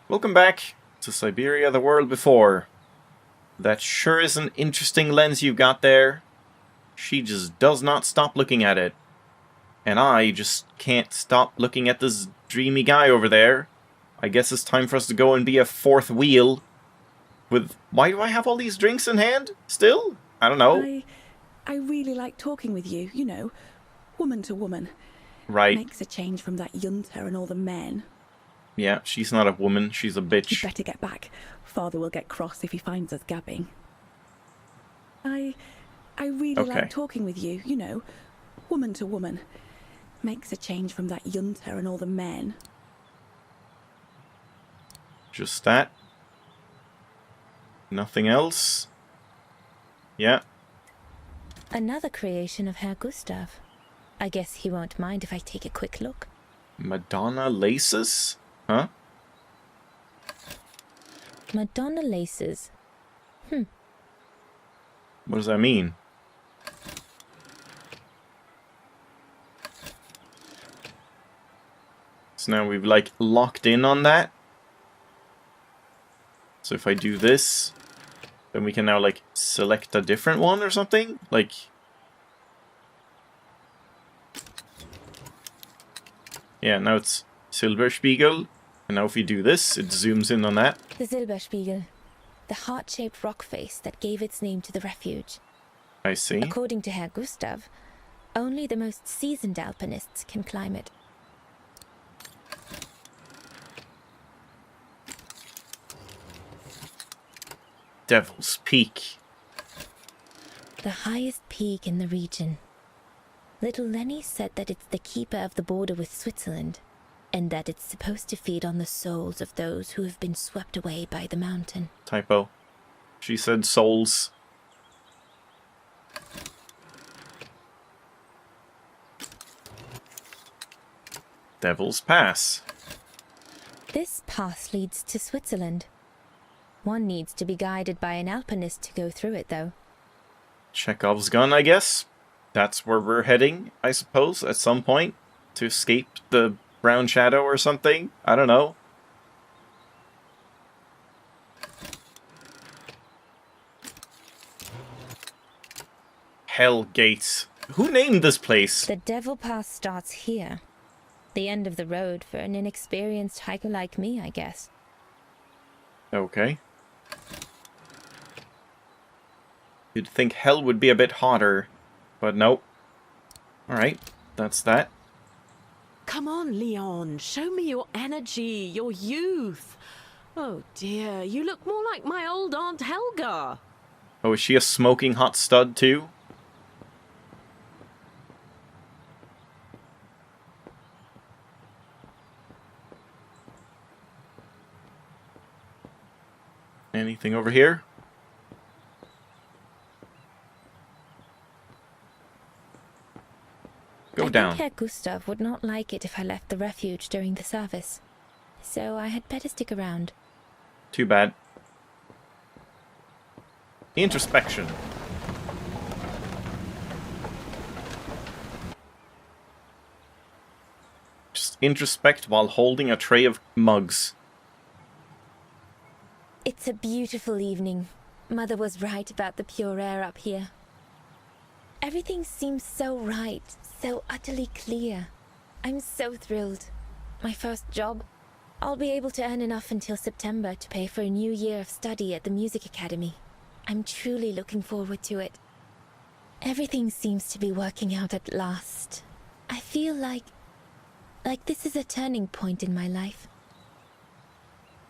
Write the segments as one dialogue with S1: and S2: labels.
S1: Welcome back to Syberia, the world before. That sure is an interesting lens you've got there. She just does not stop looking at it. And I just can't stop looking at this dreamy guy over there. I guess it's time for us to go and be a fourth wheel. With... Why do I have all these drinks in hand? Still? I don't know.
S2: I really like talking with you, you know, woman to woman.
S1: Right.
S2: Makes a change from that yunta and all the men.
S1: Yeah, she's not a woman, she's a bitch.
S2: You'd better get back. Father will get cross if he finds us gabbing. I really like talking with you, you know, woman to woman. Makes a change from that yunta and all the men.
S1: Just that. Nothing else. Yeah.
S3: Another creation of Herr Gustav. I guess he won't mind if I take a quick look.
S1: Madonna laces? Huh?
S3: Madonna laces.
S1: What does that mean? So now we've like locked in on that. So if I do this, then we can now like select a different one or something? Like... Yeah, now it's Silberspiegel. And now if we do this, it zooms in on that.
S3: The Silberspiegel. The heart-shaped rock face that gave its name to the refuge.
S1: I see.
S3: According to Herr Gustav, only the most seasoned alpinists can climb it.
S1: Devil's Peak.
S3: The highest peak in the region. Little Lenny said that it's the keeper of the border with Switzerland, and that it's supposed to feed on the souls of those who have been swept away by the mountain.
S1: Typo. She said souls. Devil's Pass.
S3: This path leads to Switzerland. One needs to be guided by an alpinist to go through it, though.
S1: Chekhov's gun, I guess. That's where we're heading, I suppose, at some point. To escape the brown shadow or something. I don't know. Hell Gates. Who named this place?
S3: The Devil Pass starts here. The end of the road for an inexperienced hiker like me, I guess.
S1: Okay. You'd think hell would be a bit hotter, but nope. Alright, that's that.
S4: Come on, Leon. Show me your energy, your youth. Oh dear, you look more like my old Aunt Helga.
S1: Oh, is she a smoking hot stud too? Anything over here? Go down.
S3: I think Herr Gustav would not like it if I left the refuge during the service, so I had better stick around.
S1: Too bad. Introspection. Just introspect while holding a tray of mugs.
S3: It's a beautiful evening. Mother was right about the pure air up here. Everything seems so right, so utterly clear. I'm so thrilled. My first job. I'll be able to earn enough until September to pay for a new year of study at the music academy. I'm truly looking forward to it. Everything seems to be working out at last. I feel like this is a turning point in my life.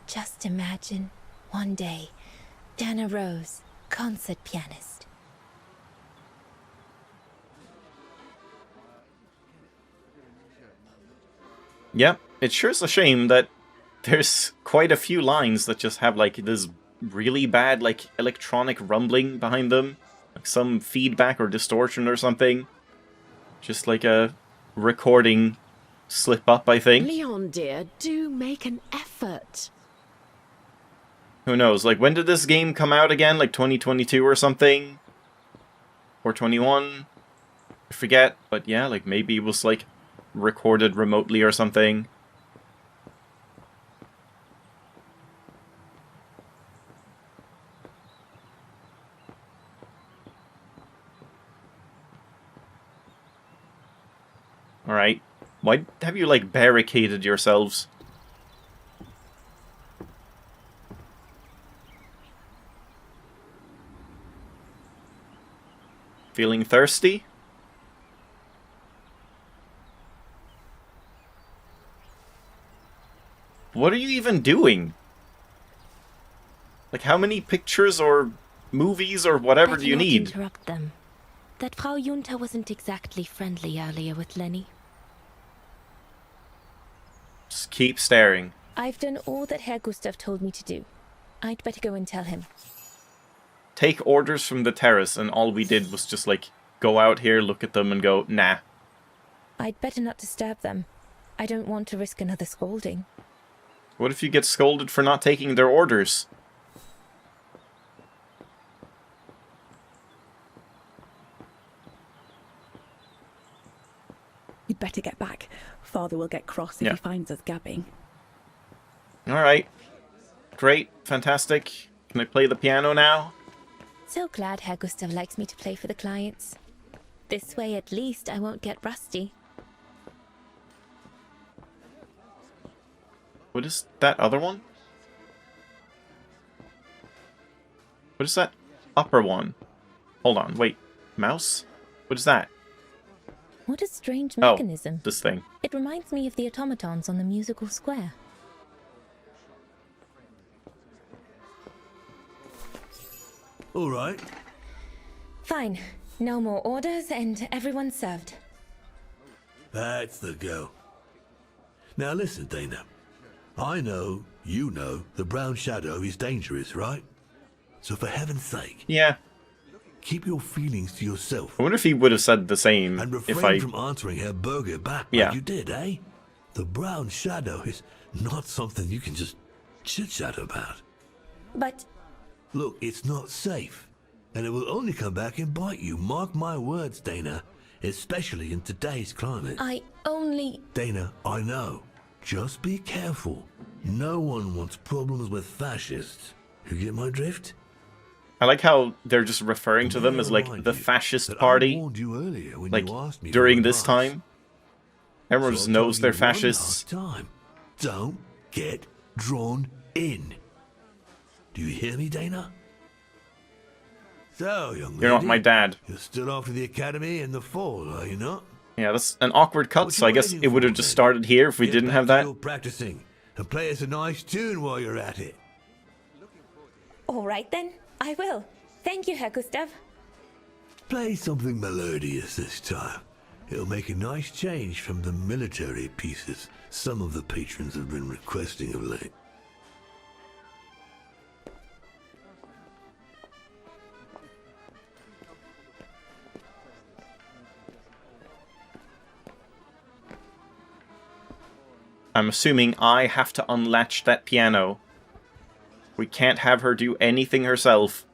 S3: Just imagine, one day, Dana Rose, concert pianist.
S1: Yeah, it sure is a shame that there's quite a few lines that just have like this really bad like electronic rumbling behind them. Like some feedback or distortion or something. Just like a recording slip up, I think.
S4: Leon, dear, do make an effort.
S1: Who knows, like when did this game come out again? Like 2022 or something? Or 21? I forget, but yeah, like maybe it was like recorded remotely or something. Alright. Why have you, like, barricaded yourselves? Feeling thirsty? What are you even doing? Like, how many pictures or movies or whatever do you need?
S3: Interrupt them. That Frau Junta wasn't exactly friendly earlier with Lenny.
S1: Just keep staring.
S3: I've done all that Herr Gustav told me to do. I'd better go and tell him.
S1: Take orders from the terrace, and all we did was just, like, go out here, look at them, and go, nah.
S3: I'd better not disturb them. I don't want to risk another scolding.
S1: What if you get scolded for not taking their orders?
S2: You'd better get back. Father will get cross if he finds us gabbing.
S1: Alright. Great. Fantastic. Can I play the piano now?
S3: So glad Herr Gustav likes me to play for the clients. This way, at least, I won't get rusty.
S1: What is that other one? What is that upper one? Hold on, wait. Mouse? What is that?
S3: What a strange mechanism.
S1: Oh, this thing.
S3: It reminds me of the automatons on the musical square.
S5: All right.
S3: Fine. No more orders and everyone's served.
S5: That's the go. Now listen, Dana. I know, you know, the brown shadow is dangerous, right? So for heaven's sake,
S1: Yeah.
S5: keep your feelings to yourself.
S1: I wonder if he would have said the same
S5: And
S1: if
S5: refrain
S1: I...
S5: from answering her burger back
S1: Yeah.
S5: like you did, eh? The brown shadow is not something you can just chit-chat about.
S3: But
S5: Look, it's not safe. And it will only come back and bite you. Mark my words, Dana. Especially in today's climate.
S3: I only...
S5: Dana, I know. Just be careful. No one wants problems with fascists. You get my drift?
S1: I like how they're just referring to them as, like,
S5: Remind
S1: the
S5: you
S1: fascist
S5: that I
S1: party.
S5: warned you earlier when
S1: Like,
S5: you asked me for
S1: during this
S5: advice.
S1: time. Everyone
S5: So
S1: just
S5: I'll tell
S1: knows
S5: you
S1: they're
S5: one
S1: fascists.
S5: last time. Don't get drawn in. Do you hear me, Dana? So, young lady,
S1: You're not my dad.
S5: you're still off to the academy in the fall, are you not?
S1: Yeah, that's an awkward cut,
S5: What
S1: so
S5: you
S1: I guess
S5: waiting
S1: it would have
S5: for,
S1: just
S5: then?
S1: started here if we
S5: Get
S1: didn't
S5: back
S1: have
S5: to
S1: that.
S5: your practicing and play us a nice tune while you're at it.
S3: All right then, I will. Thank you, Herr Gustav.
S5: Play something melodious this time. It'll make a nice change from the military pieces some of the patrons have been requesting of late.
S1: I'm assuming I have to unlatch that piano. We can't have her do anything herself.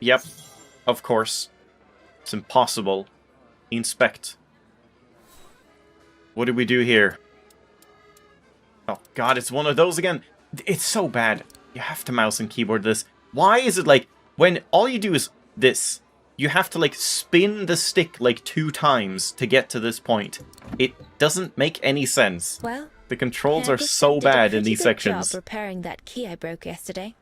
S1: Yep, of course. It's impossible. Inspect. What do we do here? Oh god, it's one of those again. It's so bad. You have to mouse and keyboard this. Why is it like, when all you do is this, you have to like spin the stick like 2 times to get to this point. It doesn't make any sense.
S3: Well,
S1: The controls
S3: Herr
S1: are
S3: Gustav
S1: so
S3: did a
S1: bad in
S3: pretty
S1: these
S3: good
S1: sections.
S3: job repairing that key I broke yesterday.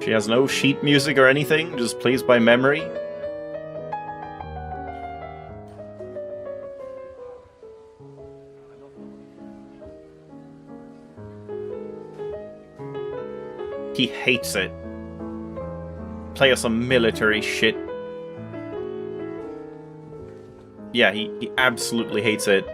S1: She has no sheet music or anything, just plays by memory. He hates it. Play us some military shit. Yeah, he absolutely hates it.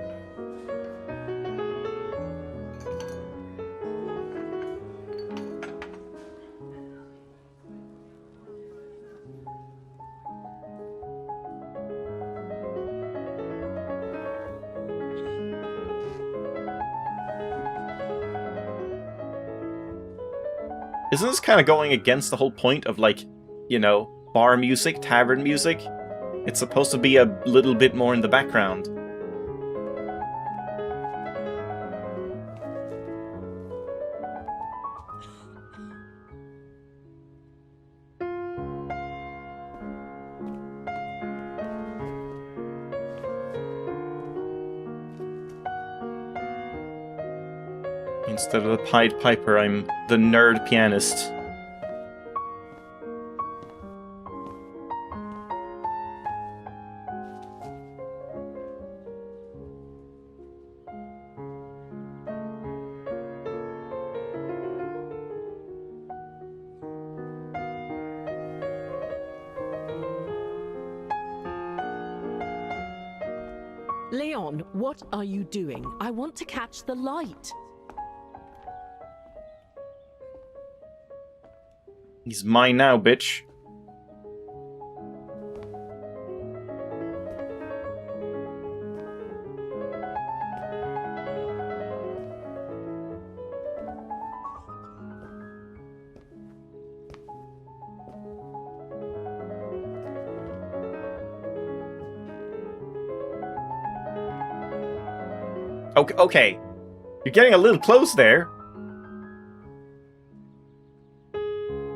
S1: Isn't this kind of going against the whole point of, like, you know, bar music, tavern music? It's supposed to be a little bit more in the background. Instead of the Pied Piper, I'm the nerd pianist.
S4: Leon, what are you doing? I want to catch the light.
S1: He's mine now, bitch. Okay. You're getting a little close there.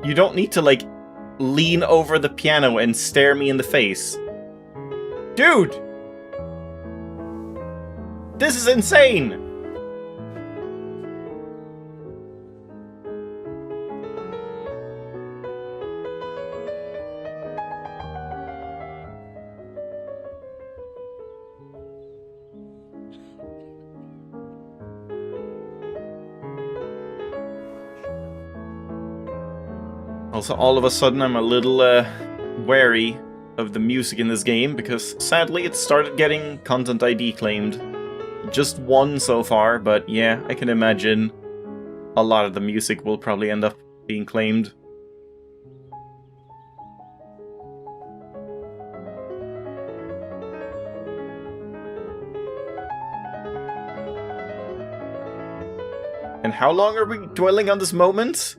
S1: You don't need to, like, lean over the piano and stare me in the face. Dude! This is insane! Also, all of a sudden, I'm a little wary of the music in this game, because sadly it started getting Content ID claimed. Just one so far, but yeah, I can imagine a lot of the music will probably end up being claimed. And how long are we dwelling on this moment?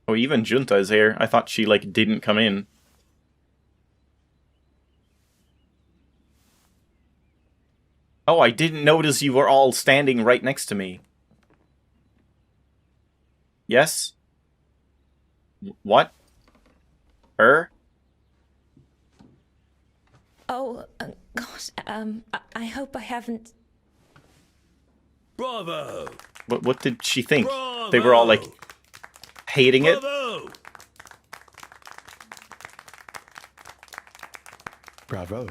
S1: Oh, even Junta is here. I thought she, like, didn't come in. Oh, I didn't notice you were all standing right next to me. Yes? What?
S3: Oh, gosh, I hope I haven't...
S5: Bravo!
S1: What did she think?
S5: Bravo!
S1: They were all, like, hating it?
S5: Bravo!
S6: Bravo.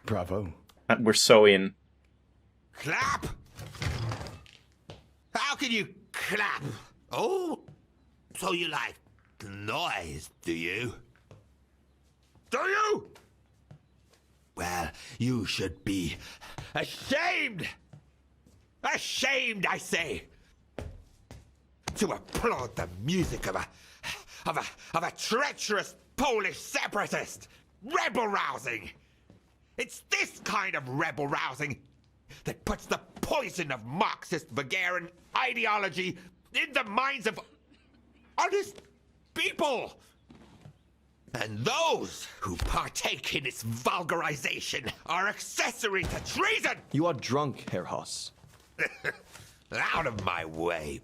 S6: Bravo.
S1: We're so in.
S7: Clap? How can you clap? Oh, so you like noise, do you? Do you? Well, you should be ashamed! Ashamed, I say! To applaud the music of a treacherous Polish separatist! Rebel rousing! It's this kind of rebel rousing that puts the poison of Marxist Bulgarian ideology in the minds of honest people. And those who partake in its vulgarization are accessory to treason.
S8: You are drunk, Herr Hoss.
S7: Out of my way,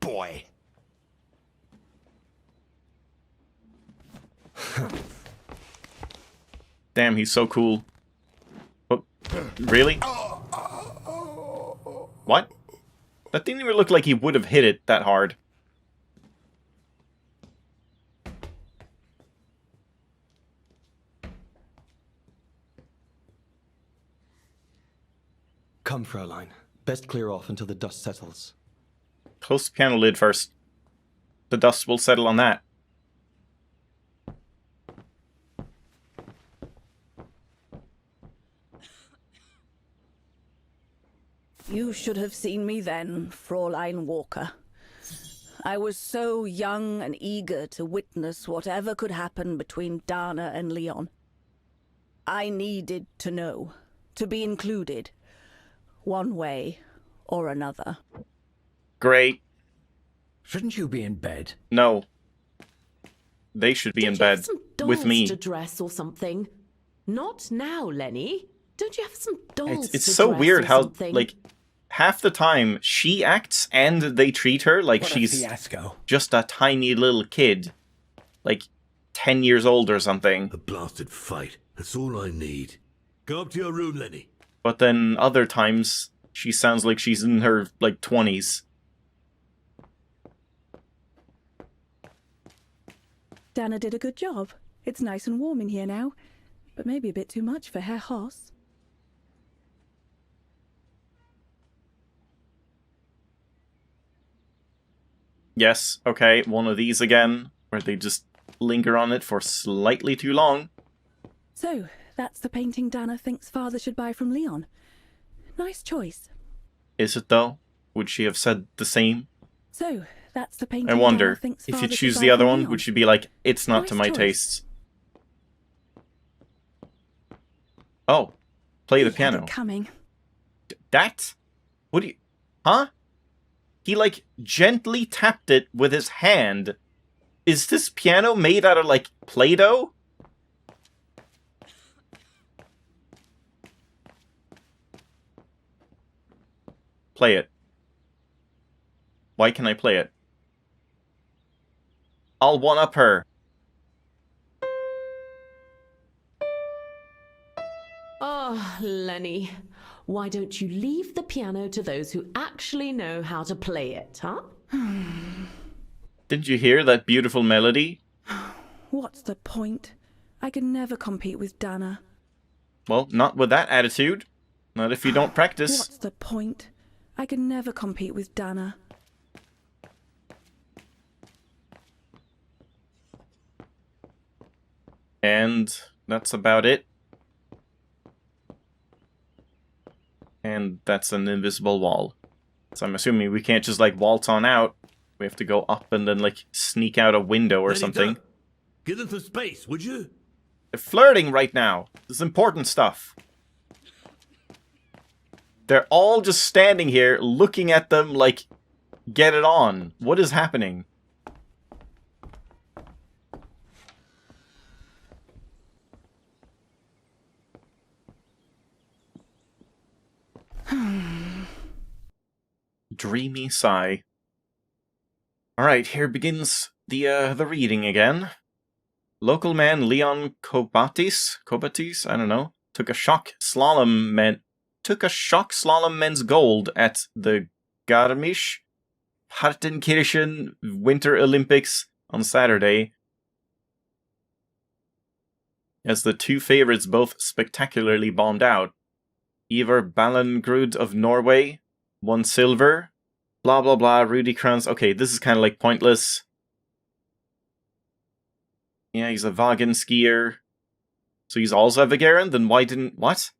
S7: boy.
S1: Damn, he's so cool. Oh, really? What? That didn't even look like he would have hit it that hard.
S8: Come, Fraulein. Best clear off until the dust settles.
S1: Close the piano lid first. The dust will settle on that.
S2: You should have seen me then, Fraulein Walker. I was so young and eager to witness whatever could happen between Dana and Leon. I needed to know, to be included, one way or another.
S1: Great.
S9: Shouldn't you be in bed?
S1: No. They should be in
S4: Don't you have
S1: bed
S4: some dolls
S1: with me.
S4: to dress or something? Not now, Lenny. Don't you have some dolls
S1: It's
S4: to
S1: so
S4: dress
S1: weird
S4: or
S1: how,
S4: something?
S1: like, half the time she acts and they treat her like
S6: What a
S1: she's
S6: fiasco.
S1: just a tiny little kid. Like, 10 years old or something.
S5: A blasted fight. That's all I need. Go up to your room, Lenny.
S1: But then other times, she sounds like she's in her, like, 20s.
S2: Dana did a good job. It's nice and warm in here now, but maybe a bit too much for Herr Hoss.
S1: Yes, okay, one of these again, where they just linger on it for slightly too long.
S2: So, that's the painting Dana thinks father should buy from Leon. Nice choice.
S1: Is it, though? Would she have said the same?
S2: So, that's the painting
S1: I
S2: Dana
S1: wonder,
S2: thinks
S1: if
S2: father
S1: you
S2: should
S1: choose
S2: buy
S1: the other
S2: from
S1: one,
S2: Leon.
S1: would she be like, it's not
S2: Nice
S1: to my
S2: choice.
S1: tastes? Oh, play the
S2: He had
S1: piano.
S2: it coming.
S1: That? What do you... Huh? He, like, gently tapped it with his hand. Is this piano made out of, like, Play-Doh? Play it. Why can I play it? I'll one-up her.
S4: Oh, Lenny. Why don't you leave the piano to those who actually know how to play it, huh?
S1: Didn't you hear that beautiful melody?
S2: What's the point? I can never compete with Dana.
S1: Well, not with that attitude. Not if you don't practice.
S2: What's the point? I can never compete with Dana.
S1: And that's about it. And that's an invisible wall. So I'm assuming we can't just, like, waltz on out. We have to go up and then, like, sneak out a window or
S5: Lenny,
S1: something.
S5: don't. Give them some space, would you?
S1: They're flirting right now. This is important stuff. They're all just standing here looking at them like, get it on. What is happening? Dreamy sigh. Alright, here begins the reading again. Local man Leon Kobatis, I don't know, took a shock slalom men's gold at the Garmisch-Partenkirchen Winter Olympics on Saturday, as the two favorites both spectacularly bombed out. Ivar Ballengrud of Norway won silver. Blah blah blah, Rudy Kranz. Okay, this is kind of like pointless. Yeah, he's a Wagen skier. So he's also a Vagaran? Then why didn't... What?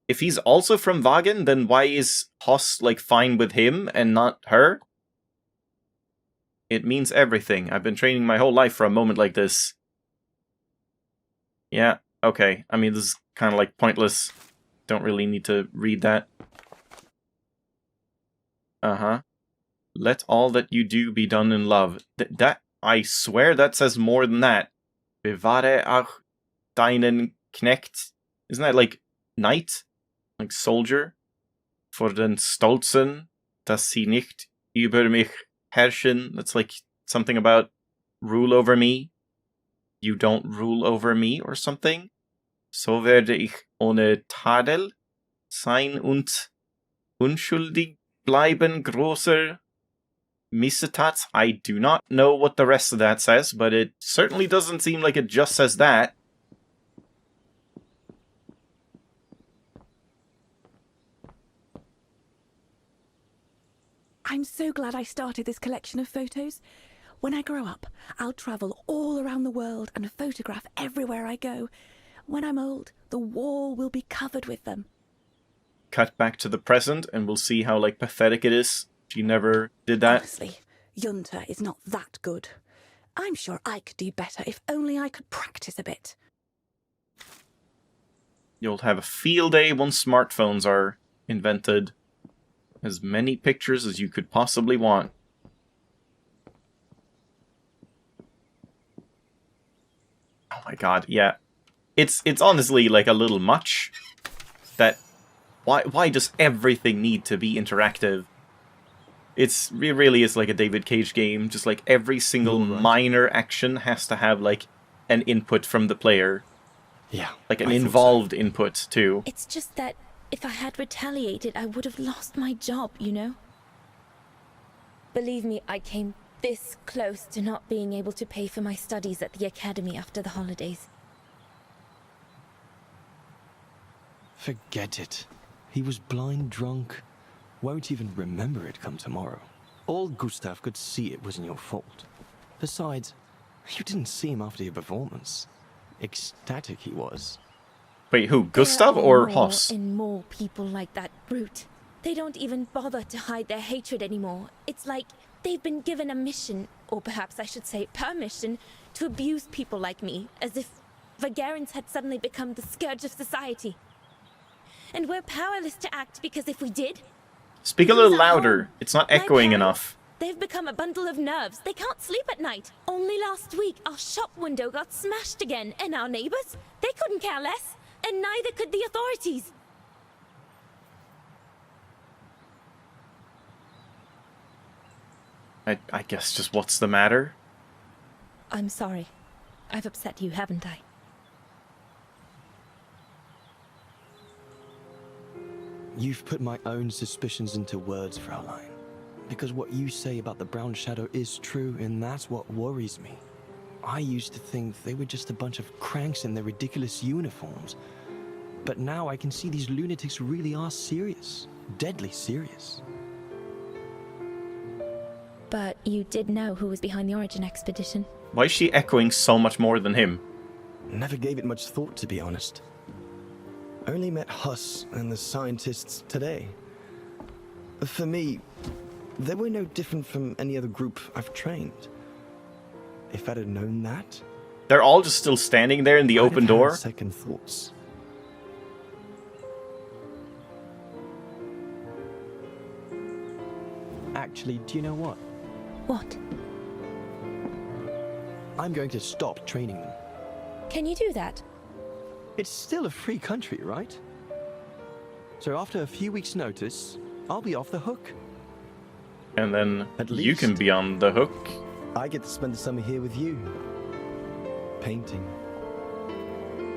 S1: If he's also from Wagen, then why is Hoss, like, fine with him and not her? It means everything. I've been training my whole life for a moment like this. Yeah, okay. I mean, this is kind of, like, pointless. Don't really need to read that. Uh-huh. Let all that you do be done in love. That... I swear that says more than that. Bewahre auch deinen Knecht. Isn't that like knight? Like soldier? For den Stolzen, dass sie nicht über mich herrschen. That's like something about rule over me. You don't rule over me or something. So werde ich ohne Tadel sein und unschuldig bleiben, großer Missetat. I do not know what the rest of that says, but it certainly doesn't seem like it just says that.
S2: I'm so glad I started this collection of photos. When I grow up, I'll travel all around the world and photograph everywhere I go. When I'm old, the wall will be covered with them.
S1: cut back to the present, and we'll see how, like, pathetic it is. She never did that.
S2: Honestly, Junta is not that good. I'm sure I could do better if only I could practice a bit.
S1: You'll have a field day once smartphones are invented. As many pictures as you could possibly want. Oh my god, yeah. It's honestly like a little much. That why does everything need to be interactive? It really is like a David Cage game. Just like every single minor action has to have like an input from the player.
S8: Yeah.
S1: Like an involved input too.
S3: It's just that if I had retaliated, I would have lost my job, you know? Believe me, I came this close to not being able to pay for my studies at the academy after the holidays.
S8: Forget it. He was blind drunk. Won't even remember it come tomorrow. All Gustav could see it wasn't your fault. Besides, you didn't see him after your performance. Ecstatic he was.
S1: Wait, who? Gustav or Hoss?
S3: And more people like that brute. They don't even bother to hide their hatred anymore. It's like they've been given a mission, or perhaps I should say permission, to abuse people like me, as if Vagarans had suddenly become the scourge of society. And we're powerless to act because if we did...
S1: Speak a little louder. It's not echoing enough.
S3: They've become a bundle of nerves. They can't sleep at night. Only last week, our shop window got smashed again, and our neighbors, they couldn't care less. And neither could the authorities.
S1: I guess just what's the matter?
S3: I'm sorry. I've upset you, haven't I?
S8: You've put my own suspicions into words, Fraulein. Because what you say about the Brown Shadow is true, and that's what worries me. I used to think they were just a bunch of cranks in their ridiculous uniforms. But now I can see these lunatics really are serious. Deadly serious.
S3: But you did know who was behind the Origin expedition.
S1: Why is she echoing so much more than him?
S8: Never gave it much thought, to be honest. Only met Huss and the scientists today. For me, they were no different from any other group I've trained. If I'd have known that...
S1: They're all just still standing there in the open door?
S8: Second thoughts. Actually, do you know what?
S3: What?
S8: I'm going to stop training them.
S3: Can you do that?
S8: It's still a free country, right? So after a few weeks' notice, I'll be off the hook.
S1: And then
S8: At
S1: you
S8: least.
S1: can be on the hook.
S8: I get to spend the summer here with you. Painting.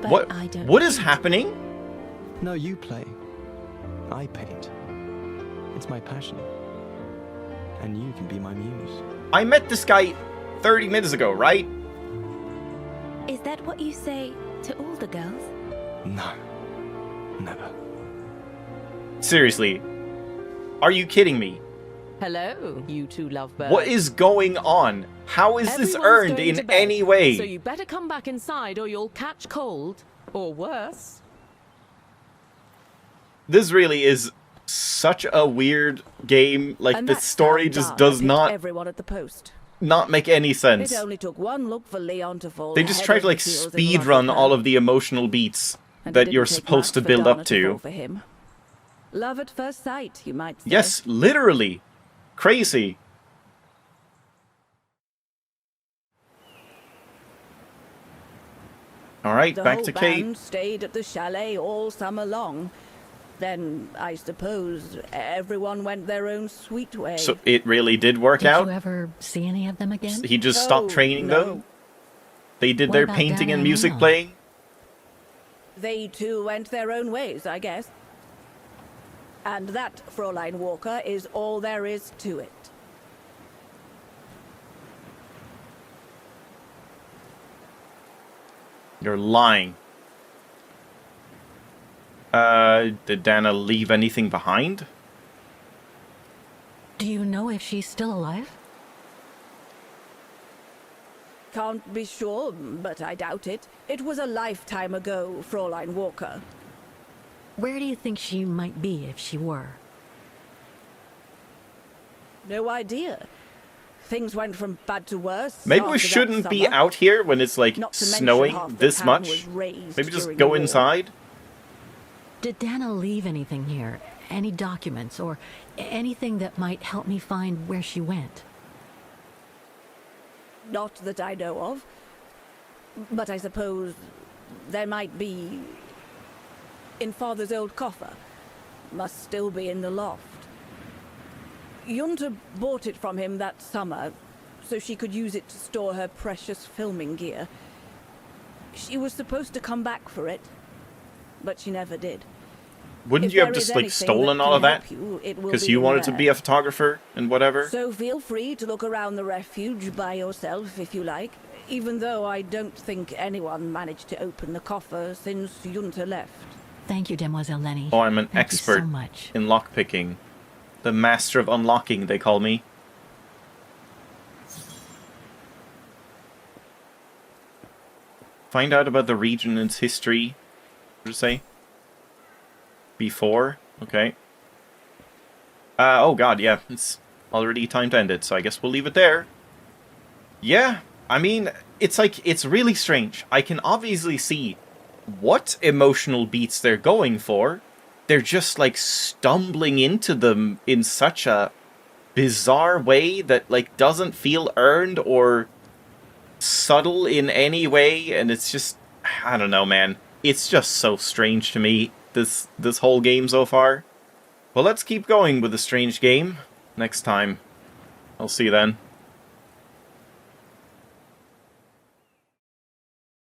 S3: But
S1: What?
S3: I don't.
S1: What is happening?
S8: No, you play. I paint. It's my passion. And you can be my muse.
S1: I met this guy 30 minutes ago, right?
S3: Is that what you say to all the girls?
S8: No. Never.
S1: Seriously. Are you kidding me?
S4: Hello, you two lovebirds.
S1: What is going on? How is this
S4: Everyone's
S1: earned
S4: going to
S1: in
S4: bed,
S1: any way?
S4: So you better come back inside or you'll catch cold. Or worse.
S1: This really is such a weird game. Like,
S2: And
S1: the
S2: that
S1: story
S2: stand
S1: just
S2: guard
S1: does
S2: hit
S1: not
S2: everyone at the post.
S1: make any sense.
S2: It only took one look for Leon to fall.
S1: They just
S2: head
S1: try to,
S2: over
S1: like,
S2: heels in
S1: speed
S2: love
S1: run
S2: with
S1: all
S2: her.
S1: of the emotional beats
S2: And it
S1: that
S2: didn't
S1: you're
S2: take
S1: supposed to
S2: much for
S1: build
S2: Donna
S1: up
S2: fall
S1: to.
S2: for him. Love at first sight, you might say.
S1: Yes, literally. Crazy. Alright,
S2: The
S1: back
S2: whole
S1: to
S2: band
S1: Kate.
S2: stayed at the chalet all summer long. Then, I suppose, everyone went their own sweet way.
S1: So it really did work
S10: Did
S1: out?
S10: you ever see any of them again?
S1: He just stopped training
S2: no.
S1: them? They did
S10: What
S1: their
S10: about
S1: painting
S10: Dana
S1: and
S10: and
S1: music
S10: Leon?
S1: playing?
S2: They too went their own ways, I guess. And that, Fräulein Walker, is all there is to it.
S1: You're lying. Did Dana leave anything behind?
S10: Do you know if she's still alive?
S2: Can't be sure, but I doubt it. It was a lifetime ago, Fräulein Walker.
S10: Where do you think she might be if she were?
S2: No idea. Things went from bad to worse.
S1: Maybe we
S2: after that
S1: shouldn't be
S2: summer.
S1: out here when it's like
S2: Not to mention
S1: snowing
S2: half the
S1: this
S2: town
S1: much.
S2: was razed
S1: Maybe just
S2: during
S1: go
S2: the war.
S1: inside.
S10: Did Dana leave anything here? Any documents or anything that might help me find where she went?
S2: Not that I know of. But I suppose there might be in Father's old coffer. Must still be in the loft. Junta bought it from him that summer, so she could use it to store her precious filming gear. She was supposed to come back for it, but she never did.
S1: Wouldn't
S2: If
S1: you have
S2: there
S1: just
S2: is
S1: like
S2: anything
S1: stolen
S2: that
S1: all
S2: can
S1: of that?
S2: help you, it will
S1: Because
S2: be
S1: you
S2: in
S1: wanted to
S2: there.
S1: be a photographer and whatever?
S2: So feel free to look around the refuge by yourself if you like, even though I don't think anyone managed to open the coffer since Junta left.
S10: Thank you, Demoiselle Lenny.
S1: Oh, I'm an
S10: Thank you so
S1: expert
S10: much.
S1: in lockpicking. The master of unlocking, they call me. Find out about the region and its history. What did it say? Before? Okay. Oh god, yeah. It's already time to end it, so I guess we'll leave it there. Yeah, I mean, it's like, it's really strange. I can obviously see what emotional beats they're going for. They're just, like, stumbling into them in such a bizarre way that, like, doesn't feel earned or subtle in any way, and it's just, I don't know, man. It's just so strange to me, this whole game so far. Well, let's keep going with the strange game next time. I'll see you then.